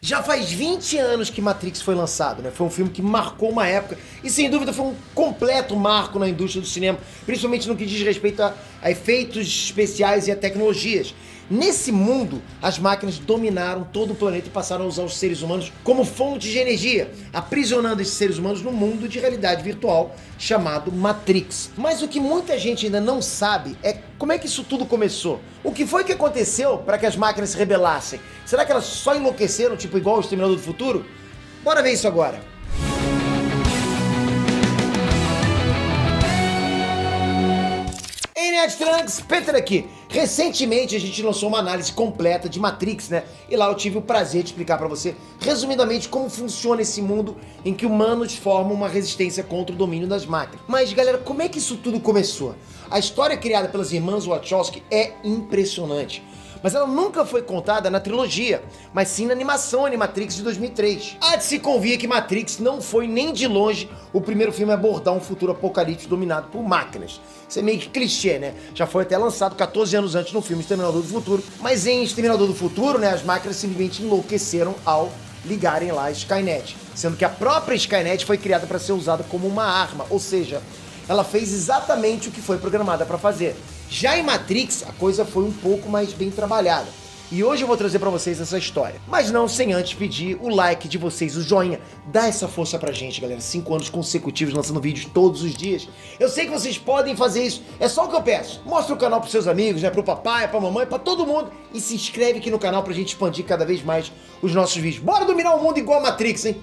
Já faz 20 anos que Matrix foi lançado, né? Foi um filme que marcou uma época e sem dúvida foi um completo marco na indústria do cinema, principalmente no que diz respeito a efeitos especiais e a tecnologias. Nesse mundo, as máquinas dominaram todo o planeta e passaram a usar os seres humanos como fonte de energia, aprisionando esses seres humanos num mundo de realidade virtual chamado Matrix. Mas o que muita gente ainda não sabe é como é que isso tudo começou. O que foi que aconteceu para que as máquinas se rebelassem? Será que elas só enlouqueceram, tipo igual o Exterminador do Futuro? Bora ver isso agora. Ei, Nerd Trunks, Peter aqui. Recentemente a gente lançou uma análise completa de Matrix, né? E lá eu tive o prazer de explicar pra você, resumidamente, como funciona esse mundo em que humanos formam uma resistência contra o domínio das máquinas. Mas, galera, como é que isso tudo começou? A história criada pelas irmãs Wachowski é impressionante. Mas ela nunca foi contada na trilogia, mas sim na animação Animatrix de 2003. Há de se convir que Matrix não foi nem de longe o primeiro filme a abordar um futuro apocalíptico dominado por máquinas. Isso é meio que clichê, né? Já foi até lançado 14 anos antes no filme Exterminador do Futuro. Mas em Exterminador do Futuro, né, as máquinas simplesmente enlouqueceram ao ligarem lá a Skynet. Sendo que a própria Skynet foi criada para ser usada como uma arma, ou seja, ela fez exatamente o que foi programada para fazer. Já em Matrix, a coisa foi um pouco mais bem trabalhada. E hoje eu vou trazer pra vocês essa história. Mas não sem antes pedir o like de vocês, o joinha. Dá essa força pra gente, galera. 5 anos consecutivos lançando vídeos todos os dias. Eu sei que vocês podem fazer isso. É só o que eu peço. Mostra o canal pros seus amigos, né? Pro papai, pra mamãe, pra todo mundo. E se inscreve aqui no canal pra gente expandir cada vez mais os nossos vídeos. Bora dominar o mundo igual a Matrix, hein?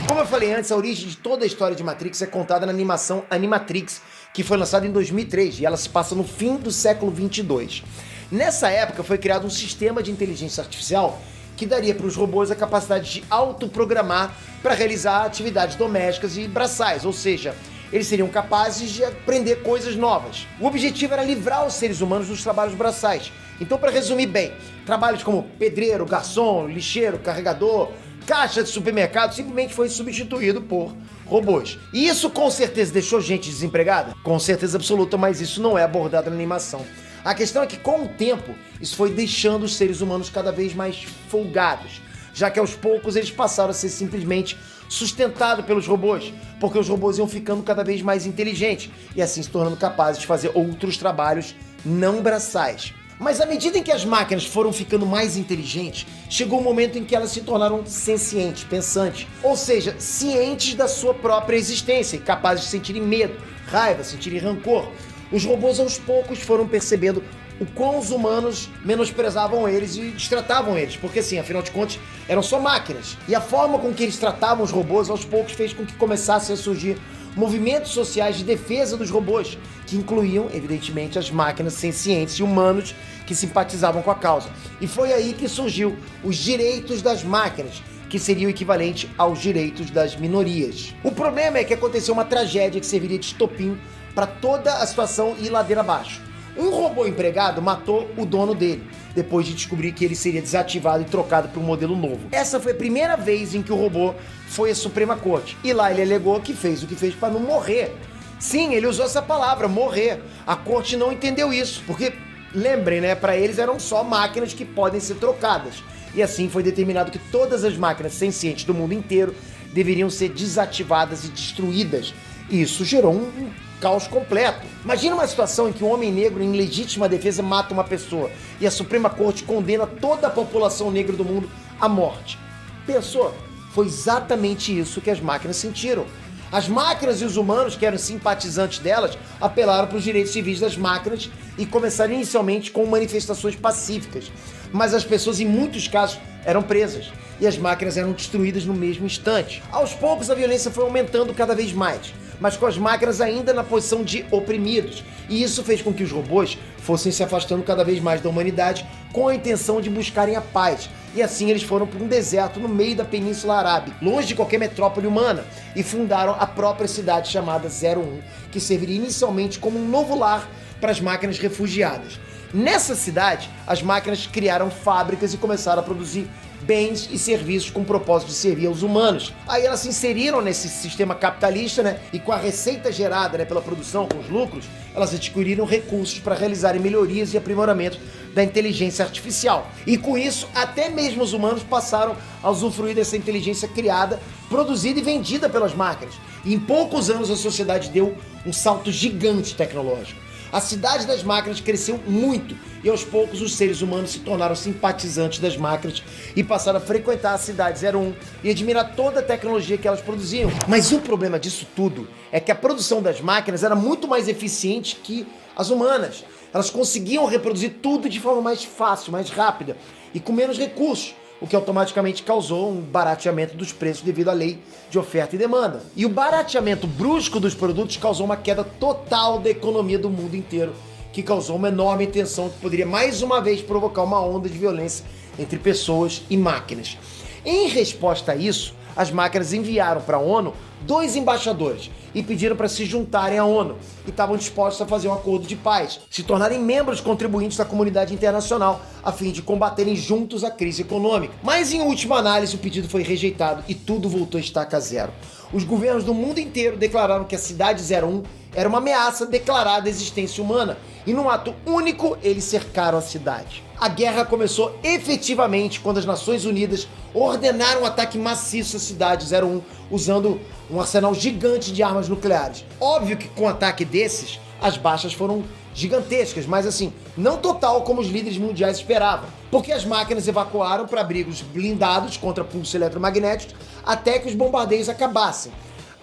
Como eu falei antes, a origem de toda a história de Matrix é contada na animação Animatrix, que foi lançada em 2003 e ela se passa no fim do século 22. Nessa época foi criado um sistema de inteligência artificial que daria para os robôs a capacidade de autoprogramar para realizar atividades domésticas e braçais, ou seja, eles seriam capazes de aprender coisas novas. O objetivo era livrar os seres humanos dos trabalhos braçais. Então, para resumir bem, trabalhos como pedreiro, garçom, lixeiro, carregador, caixa de supermercado simplesmente foi substituído por robôs. E isso com certeza deixou gente desempregada? Com certeza absoluta, mas isso não é abordado na animação. A questão é que com o tempo, isso foi deixando os seres humanos cada vez mais folgados, já que aos poucos eles passaram a ser simplesmente sustentados pelos robôs, porque os robôs iam ficando cada vez mais inteligentes e assim se tornando capazes de fazer outros trabalhos não braçais. Mas à medida em que as máquinas foram ficando mais inteligentes, chegou um momento em que elas se tornaram sencientes, pensantes, ou seja, cientes da sua própria existência e capazes de sentirem medo, raiva, sentirem rancor. Os robôs aos poucos foram percebendo o quão os humanos menosprezavam eles e destratavam eles, porque assim, afinal de contas, eram só máquinas. E a forma com que eles tratavam os robôs aos poucos fez com que começassem a surgir movimentos sociais de defesa dos robôs, que incluíam, evidentemente, as máquinas sencientes e humanos que simpatizavam com a causa. E foi aí que surgiu os direitos das máquinas, que seria o equivalente aos direitos das minorias. O problema é que aconteceu uma tragédia que serviria de estopim para toda a situação ir ladeira abaixo. Um robô empregado matou o dono dele, depois de descobrir que ele seria desativado e trocado por um modelo novo. Essa foi a primeira vez em que o robô foi à Suprema Corte. E lá ele alegou que fez o que fez para não morrer. Sim, ele usou essa palavra, morrer. A corte não entendeu isso, porque, lembrem, né, para eles eram só máquinas que podem ser trocadas. E assim foi determinado que todas as máquinas sencientes do mundo inteiro deveriam ser desativadas e destruídas. E isso gerou um caos completo. Imagina uma situação em que um homem negro em legítima defesa mata uma pessoa e a Suprema Corte condena toda a população negra do mundo à morte. Pensou? Foi exatamente isso que as máquinas sentiram. As máquinas e os humanos, que eram simpatizantes delas, apelaram para os direitos civis das máquinas e começaram inicialmente com manifestações pacíficas. Mas as pessoas, em muitos casos, eram presas e as máquinas eram destruídas no mesmo instante. Aos poucos, a violência foi aumentando cada vez mais, mas com as máquinas ainda na posição de oprimidos. E isso fez com que os robôs fossem se afastando cada vez mais da humanidade com a intenção de buscarem a paz. E assim eles foram para um deserto no meio da Península Arábica, longe de qualquer metrópole humana, e fundaram a própria cidade chamada 01, que serviria inicialmente como um novo lar para as máquinas refugiadas. Nessa cidade, as máquinas criaram fábricas e começaram a produzir bens e serviços com o propósito de servir aos humanos. Aí elas se inseriram nesse sistema capitalista, né? E com a receita gerada, né, pela produção, com os lucros, elas adquiriram recursos para realizarem melhorias e aprimoramentos da inteligência artificial. E com isso, até mesmo os humanos passaram a usufruir dessa inteligência criada, produzida e vendida pelas máquinas. E em poucos anos a sociedade deu um salto gigante tecnológico. A cidade das máquinas cresceu muito e aos poucos os seres humanos se tornaram simpatizantes das máquinas e passaram a frequentar a cidade 01 e admirar toda a tecnologia que elas produziam. Mas o problema disso tudo é que a produção das máquinas era muito mais eficiente que as humanas. Elas conseguiam reproduzir tudo de forma mais fácil, mais rápida e com menos recursos, o que automaticamente causou um barateamento dos preços devido à lei de oferta e demanda. E o barateamento brusco dos produtos causou uma queda total da economia do mundo inteiro, que causou uma enorme tensão que poderia mais uma vez provocar uma onda de violência entre pessoas e máquinas. Em resposta a isso, as máquinas enviaram para a ONU 2 embaixadores e pediram para se juntarem à ONU e estavam dispostos a fazer um acordo de paz, se tornarem membros contribuintes da comunidade internacional a fim de combaterem juntos a crise econômica. Mas em última análise o pedido foi rejeitado e tudo voltou a estaca zero. Os governos do mundo inteiro declararam que a Cidade 01 era uma ameaça declarada à existência humana e num ato único eles cercaram a cidade. A guerra começou efetivamente quando as Nações Unidas ordenaram um ataque maciço à Cidade 01 usando um arsenal gigante de armas nucleares. Óbvio que com um ataque desses, as baixas foram gigantescas, mas assim, não total como os líderes mundiais esperavam, porque as máquinas evacuaram para abrigos blindados contra pulsos eletromagnéticos até que os bombardeios acabassem.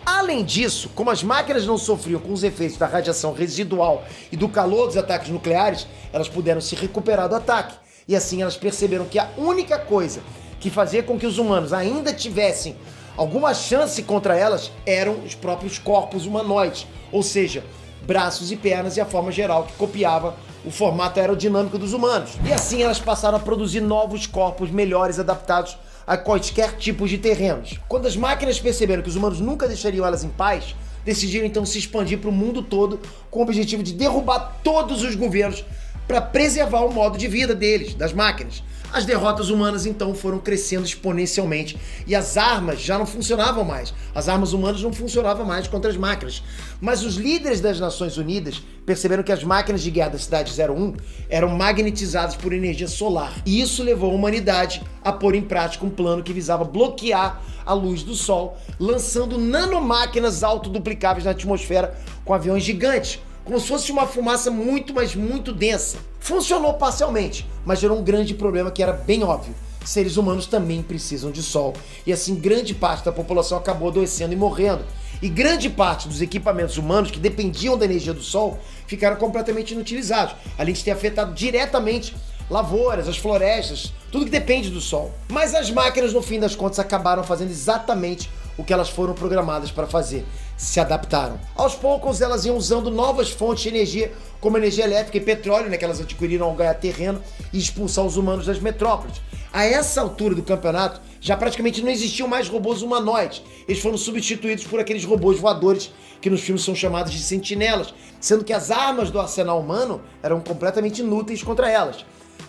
Além disso, como as máquinas não sofriam com os efeitos da radiação residual e do calor dos ataques nucleares, elas puderam se recuperar do ataque. E assim elas perceberam que a única coisa que fazia com que os humanos ainda tivessem alguma chance contra elas eram os próprios corpos humanoides, ou seja, braços e pernas e a forma geral que copiava o formato aerodinâmico dos humanos. E assim elas passaram a produzir novos corpos melhores adaptados a quaisquer tipos de terrenos. Quando as máquinas perceberam que os humanos nunca deixariam elas em paz, decidiram então se expandir para o mundo todo com o objetivo de derrubar todos os governos para preservar o modo de vida deles, das máquinas. As derrotas humanas então foram crescendo exponencialmente e as armas já não funcionavam mais. As armas humanas não funcionavam mais contra as máquinas. Mas os líderes das Nações Unidas perceberam que as máquinas de guerra da Cidade 01 eram magnetizadas por energia solar. E isso levou a humanidade a pôr em prática um plano que visava bloquear a luz do Sol, lançando nanomáquinas autoduplicáveis na atmosfera com aviões gigantes, como se fosse uma fumaça muito, mas muito densa. Funcionou parcialmente, mas gerou um grande problema que era bem óbvio. Seres humanos também precisam de sol. E assim, grande parte da população acabou adoecendo e morrendo. E grande parte dos equipamentos humanos que dependiam da energia do sol ficaram completamente inutilizados, além de ter afetado diretamente lavouras, as florestas, tudo que depende do sol. Mas as máquinas, no fim das contas, acabaram fazendo exatamente o que elas foram programadas para fazer. Se adaptaram. Aos poucos, elas iam usando novas fontes de energia, como energia elétrica e petróleo, né, que elas adquiriram ao ganhar terreno e expulsar os humanos das metrópoles. A essa altura do campeonato, já praticamente não existiam mais robôs humanoides. Eles foram substituídos por aqueles robôs voadores que nos filmes são chamados de sentinelas, sendo que as armas do arsenal humano eram completamente inúteis contra elas.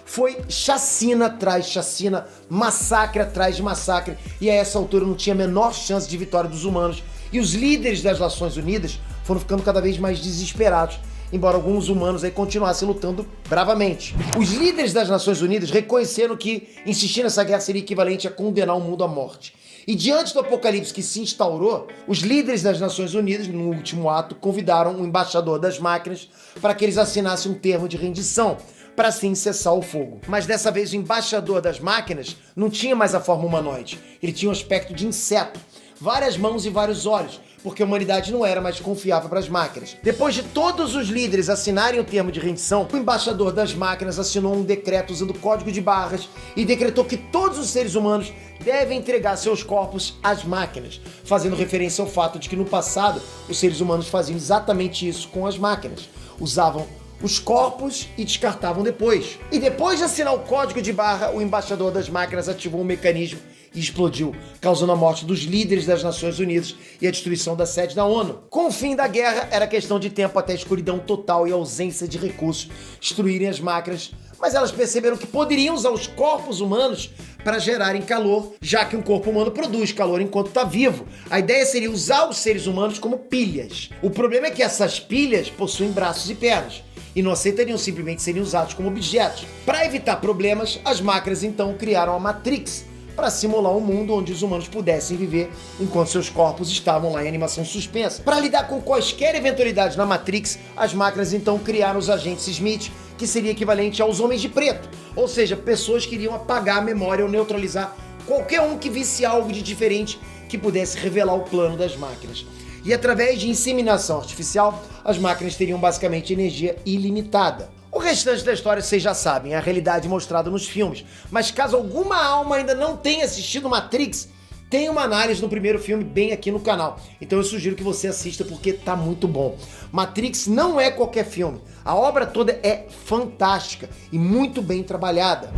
Foi chacina atrás de chacina, massacre atrás de massacre, e a essa altura não tinha a menor chance de vitória dos humanos, e os líderes das Nações Unidas foram ficando cada vez mais desesperados, embora alguns humanos aí continuassem lutando bravamente. Os líderes das Nações Unidas reconheceram que insistir nessa guerra seria equivalente a condenar o mundo à morte. E diante do apocalipse que se instaurou, os líderes das Nações Unidas, no último ato, convidaram o embaixador das máquinas para que eles assinassem um termo de rendição, para assim cessar o fogo. Mas dessa vez o embaixador das máquinas não tinha mais a forma humanoide. Ele tinha um aspecto de inseto, várias mãos e vários olhos, porque a humanidade não era mais confiável para as máquinas. Depois de todos os líderes assinarem o termo de rendição, o embaixador das máquinas assinou um decreto usando código de barras e decretou que todos os seres humanos devem entregar seus corpos às máquinas, fazendo referência ao fato de que no passado os seres humanos faziam exatamente isso com as máquinas. Usavam os corpos e descartavam depois. E depois de assinar o código de barra, o embaixador das máquinas ativou um mecanismo e explodiu, causando a morte dos líderes das Nações Unidas e a destruição da sede da ONU. Com o fim da guerra, era questão de tempo até a escuridão total e a ausência de recursos destruírem as máquinas, mas elas perceberam que poderiam usar os corpos humanos para gerarem calor, já que um corpo humano produz calor enquanto está vivo. A ideia seria usar os seres humanos como pilhas. O problema é que essas pilhas possuem braços e pernas e não aceitariam simplesmente serem usados como objetos. Para evitar problemas, as máquinas então criaram a Matrix para simular um mundo onde os humanos pudessem viver enquanto seus corpos estavam lá em animação suspensa. Para lidar com quaisquer eventualidades na Matrix, as máquinas então criaram os agentes Smith, que seria equivalente aos homens de preto, ou seja, pessoas que iriam apagar a memória ou neutralizar qualquer um que visse algo de diferente que pudesse revelar o plano das máquinas. E através de inseminação artificial, as máquinas teriam basicamente energia ilimitada. O restante da história vocês já sabem, é a realidade mostrada nos filmes. Mas caso alguma alma ainda não tenha assistido Matrix, tem uma análise no primeiro filme bem aqui no canal. Então eu sugiro que você assista porque tá muito bom. Matrix não é qualquer filme. A obra toda é fantástica e muito bem trabalhada.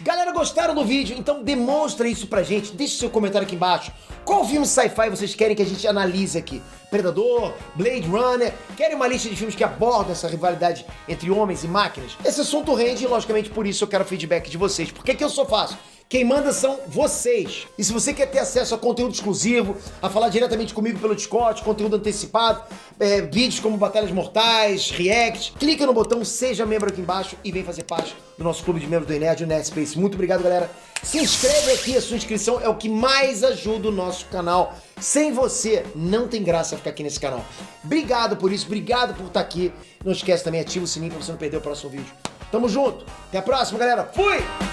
Galera, gostaram do vídeo? Então demonstra isso pra gente, deixa seu comentário aqui embaixo. Qual filme sci-fi vocês querem que a gente analise aqui? Predador? Blade Runner? Querem uma lista de filmes que abordam essa rivalidade entre homens e máquinas? Esse assunto rende e, logicamente, por isso eu quero feedback de vocês. Por que eu só faço? Quem manda são vocês. E se você quer ter acesso a conteúdo exclusivo, a falar diretamente comigo pelo Discord, conteúdo antecipado, vídeos como Batalhas Mortais, React, clica no botão Seja Membro aqui embaixo e vem fazer parte do nosso clube de membros do Enerd e o Nerdspace. Muito obrigado, galera. Se inscreve aqui, a sua inscrição é o que mais ajuda o nosso canal. Sem você, não tem graça ficar aqui nesse canal. Obrigado por isso, obrigado por estar aqui. Não esquece também, ativa o sininho pra você não perder o próximo vídeo. Tamo junto. Até a próxima, galera. Fui!